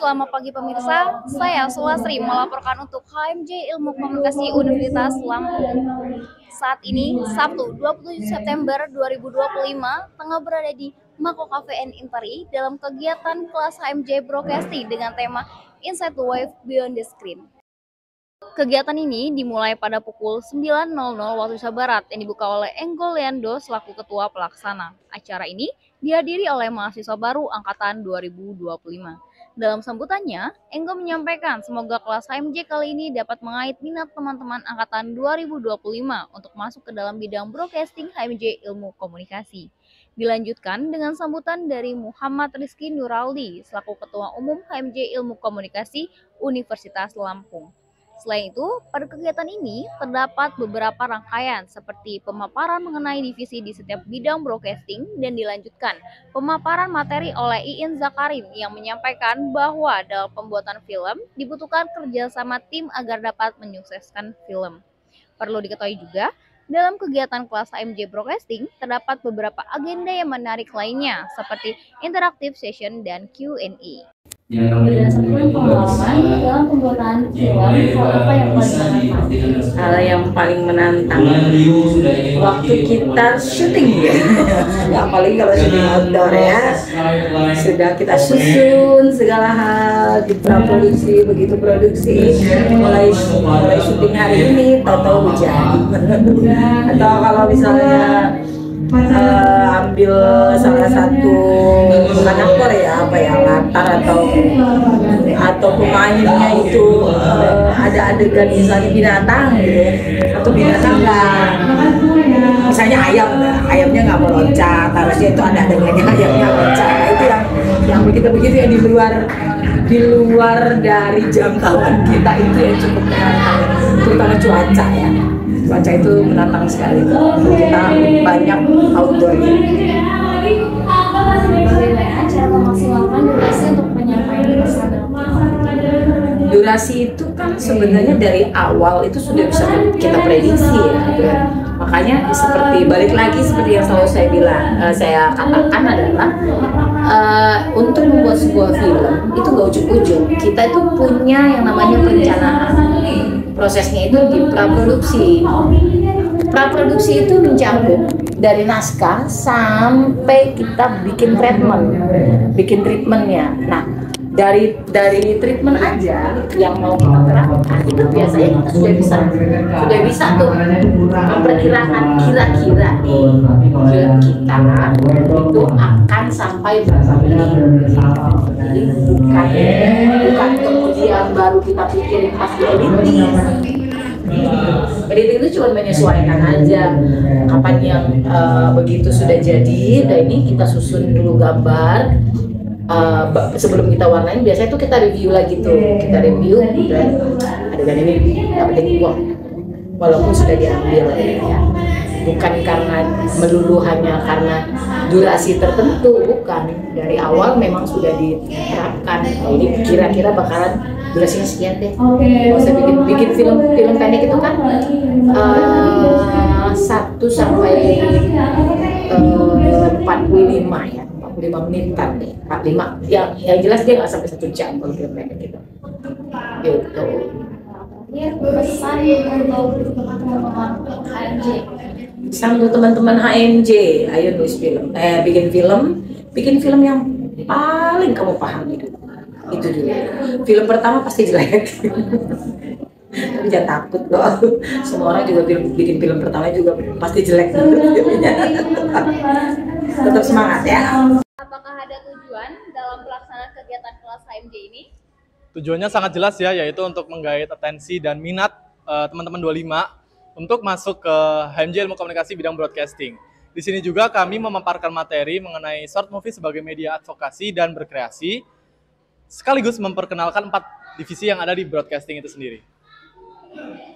Selamat pagi pemirsa, saya Sulasri melaporkan untuk HMJ Ilmu Komunikasi Universitas Lampung. Saat ini, Sabtu 27 September 2025, tengah berada di Mako Cafe and Interi dalam kegiatan kelas HMJ Broadcasting dengan tema Inside the Wave Beyond the Screen. Kegiatan ini dimulai pada pukul 9.00 waktu Indonesia Barat yang dibuka oleh Enggo Leando selaku ketua pelaksana. Acara ini dihadiri oleh mahasiswa baru angkatan 2025. Dalam sambutannya, Enggo menyampaikan semoga kelas HMJ kali ini dapat mengait minat teman-teman angkatan 2025 untuk masuk ke dalam bidang broadcasting HMJ Ilmu Komunikasi. Dilanjutkan dengan sambutan dari Muhammad Rizky Nuraldi selaku Ketua Umum HMJ Ilmu Komunikasi Universitas Lampung. Selain itu, pada kegiatan ini terdapat beberapa rangkaian seperti pemaparan mengenai divisi di setiap bidang broadcasting dan dilanjutkan pemaparan materi oleh Iin Zakarin yang menyampaikan bahwa dalam pembuatan film dibutuhkan kerjasama tim agar dapat menyukseskan film. Perlu diketahui juga, dalam kegiatan kelas HMJ Broadcasting terdapat beberapa agenda yang menarik lainnya seperti interactive session dan Q&A. Berdasarkan pengalaman dalam pembuatan film, hal apa yang paling menantang? Hal yang paling menantang waktu kita syuting ya. Apalagi kalau syuting outdoor ya, sudah kita susun segala hal di praproduksi, begitu produksi mulai syuting hari ini tahu-tahu hujan. Atau kalau misalnya ambil salah satu bukan aktor ya, apa ya, latar atau pemainnya itu ada adegan misalnya binatang gitu, atau binatang nggak, misalnya ayamnya nggak mau loncat, harusnya itu ada adegannya ayamnya loncat. Nah, itu yang begitu yang di luar dari jangkauan kita, itu yang cukup menantang, terutama cuaca ya. Cuaca itu menantang sekali, kita banyak outdoornya. Bagaimana cara memaksimalkan durasi untuk penyampaian pesan? Durasi itu kan sebenarnya dari awal itu sudah bisa kita prediksi ya. Makanya seperti balik lagi seperti yang selalu saya katakan adalah untuk membuat sebuah film itu gak ujuk-ujuk. Kita itu punya yang namanya perencanaan. Prosesnya itu di praproduksi. Praproduksi itu mencakup dari naskah sampai kita bikin treatmentnya. Nah, dari treatment aja yang mau kita terapkan itu biasanya kita sudah bisa tuh memperkirakan kira-kira nih film kita itu akan sampai berapa menit. Jadi bukan kemudian baru kita pikirin pas di editing. Editing itu cuma menyesuaikan aja kapan yang begitu sudah jadi. Dan ini kita susun dulu gambar. Sebelum kita warnain, biasanya tuh kita review lagi tuh, dan adegan ini dapat uang walaupun sudah diambil ya. Bukan karena melulu hanya karena durasi tertentu, bukan, dari awal memang sudah diterapkan. Nah, ini kira-kira bakalan durasinya sekian deh. Kalau saya bikin film pendek itu kan 1 sampai 45 ya. 45 menitan deh, 45. Yang jelas dia nggak sampai 1 jam kalau film pendek gitu. Pesan untuk teman-teman HMJ. Pesan untuk teman-teman HMJ, ayo nulis film, bikin film yang paling kamu pahami dulu. Itu dulu. Film pertama pasti jelek. Tapi jangan takut loh, semua orang juga bikin film pertama juga pasti jelek filmnya. Tetap semangat ya. Apakah ada tujuan dalam pelaksanaan kegiatan kelas HMJ ini? Tujuannya sangat jelas ya, yaitu untuk menggait atensi dan minat teman-teman 25 untuk masuk ke HMJ Ilmu Komunikasi bidang broadcasting. Di sini juga kami memaparkan materi mengenai short movie sebagai media advokasi dan berkreasi, sekaligus memperkenalkan 4 divisi yang ada di broadcasting itu sendiri.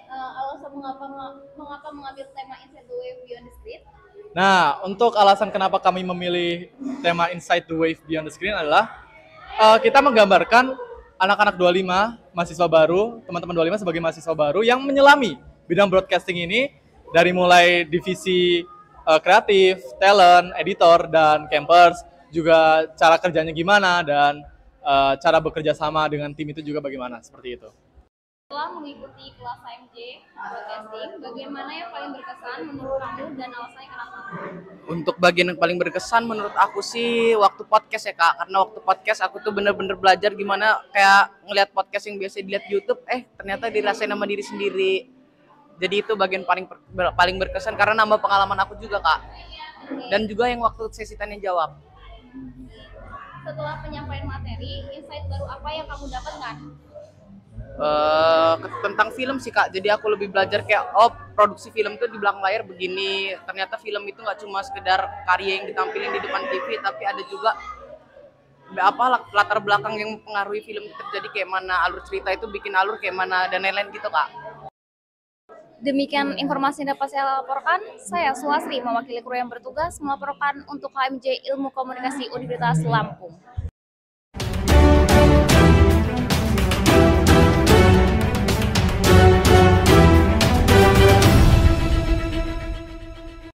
Alasan mengapa mengambil tema Inside the Wave Beyond the Screen? Nah, untuk alasan kenapa kami memilih tema Inside the Wave Beyond the Screen adalah kita menggambarkan anak-anak 25, mahasiswa baru, teman-teman 25 sebagai mahasiswa baru yang menyelami bidang broadcasting ini dari mulai divisi kreatif, talent, editor, dan campers, juga cara kerjanya gimana, dan cara bekerja sama dengan tim itu juga bagaimana, seperti itu. Setelah mengikuti kelas HMJ Broadcasting, bagaimana yang paling berkesan menurut kamu dan alasannya kenapa? Untuk bagian yang paling berkesan menurut aku sih waktu podcast ya Kak, karena waktu podcast aku tuh bener-bener belajar gimana kayak ngelihat podcast yang biasa dilihat di YouTube, ternyata dirasain sama diri sendiri. Jadi itu bagian paling berkesan karena nambah pengalaman aku juga Kak. Dan juga yang waktu sesi tanya jawab. Setelah penyampaian materi, insight baru apa yang kamu dapatkan? Tentang film sih Kak, jadi aku lebih belajar kayak produksi film tuh di belakang layar begini, ternyata film itu nggak cuma sekedar karya yang ditampilin di depan TV, tapi ada juga latar belakang yang mempengaruhi film itu terjadi kayak mana, alur cerita itu bikin alur kayak mana dan lain-lain gitu Kak. Demikian informasi yang dapat saya laporkan. Saya Sulasri, mewakili kru yang bertugas melaporkan untuk HMJ Ilmu Komunikasi Universitas Lampung.